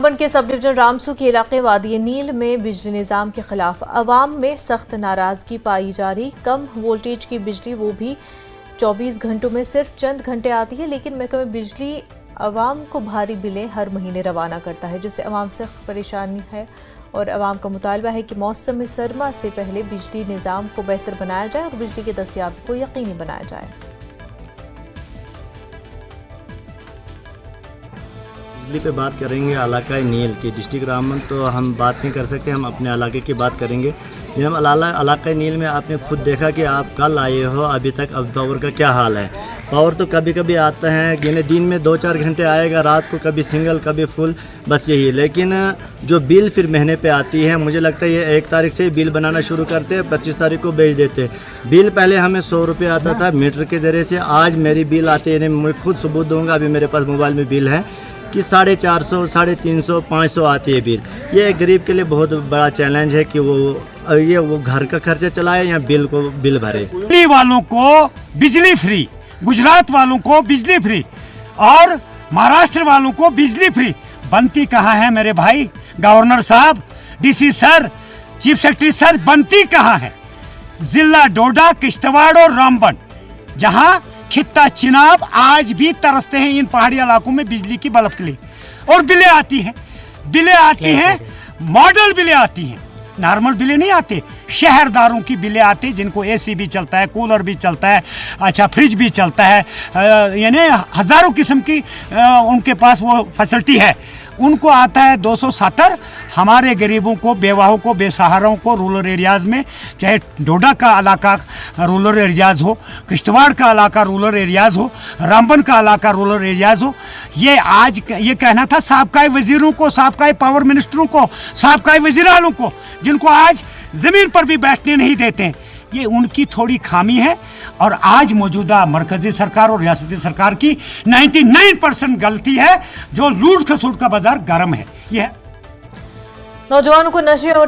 रामबन के sub division Ramsu के इलाके वादी नील में बिजली निज़ाम के खिलाफ अवाम में सख्त नाराजगी पाई जा रही। कम वोल्टेज की बिजली वो भी 24 घंटों में सिर्फ चंद घंटे आती है, लेकिन महकमा बिजली अवाम को भारी बिलें हर महीने रवाना करता है, जिससे अवाम सख्त परेशानी है। और अवाम का मुतालबा है कि मौसम सरमा से पहले बिजली निज़ाम को बेहतर बनाया जाए और बिजली की दस्तयाबी को यकीनी बनाया जाए। बिजली पे बात करेंगे इलाका नील की डिस्ट्रिक्ट रामबन, तो हम बात नहीं कर सकते, हम अपने इलाके की बात करेंगे। हम इलाका नील में आपने खुद देखा कि आप कल आए हो, अभी तक अब पावर का क्या हाल है। पावर तो कभी कभी आता है, गिने दिन में 2-4 घंटे आएगा, रात को कभी सिंगल कभी फुल, बस यही। लेकिन जो बिल फिर महीने पे आती है, मुझे लगता है ये 1 तारीख से ही बिल बनाना शुरू करते हैं, 25 तारीख को भेज देते हैं। बिल पहले हमें 100 रुपये आता था मीटर के ज़रिए से, आज मेरी बिल आती है, मैं खुद सबूत दूँगा, अभी मेरे पास मोबाइल में बिल है कि 450, 350, 500 आती है बिल। ये एक गरीब के लिए बहुत बड़ा चैलेंज है कि वो घर का खर्चा चलाए या बिल भरे। दिल्ली वालों को बिजली फ्री, गुजरात वालों को बिजली फ्री और महाराष्ट्र वालों को बिजली फ्री। बनती कहाँ है मेरे भाई? गवर्नर साहब, DC sir, chief secretary sir, बनती कहाँ है? जिला डोडा, किश्तवाड़ और रामबन, जहाँ खित्ता चिनाब आज भी तरसते हैं इन पहाड़ी इलाकों में बिजली की बल्ब के लिए। और बिलें आती हैं, मॉडल बिलें आती हैं, नॉर्मल बिलें नहीं आते। शहरदारों की बिलें आती, जिनको एसी भी चलता है, कूलर भी चलता है, अच्छा फ्रिज भी चलता है, यानी हज़ारों किस्म की उनके पास वो फैसिलिटी है। उनको आता है 270। हमारे गरीबों को, बेवाहों को, बेसहाराओं को रूरल एरियाज़ में, चाहे डोडा का इलाका रूरल एरियाज़ हो, किश्तवाड़ का इलाका रूरल एरियाज़ हो, रामबन का इलाका रूरल एरियाज़ हो, ये आज ये कहना था साबका वज़ीरों को, साबका पावर मिनिस्टरों को, साबका वज़ीरानों को, जिनको आज ज़मीन पर भी बैठने नहीं देते हैं। ये उनकी थोड़ी खामी है। और आज मौजूदा मरकजी सरकार और रियासती सरकार की 99% गलती है, जो लूट खसूट का बाजार गर्म है। यह नौजवानों को नशे और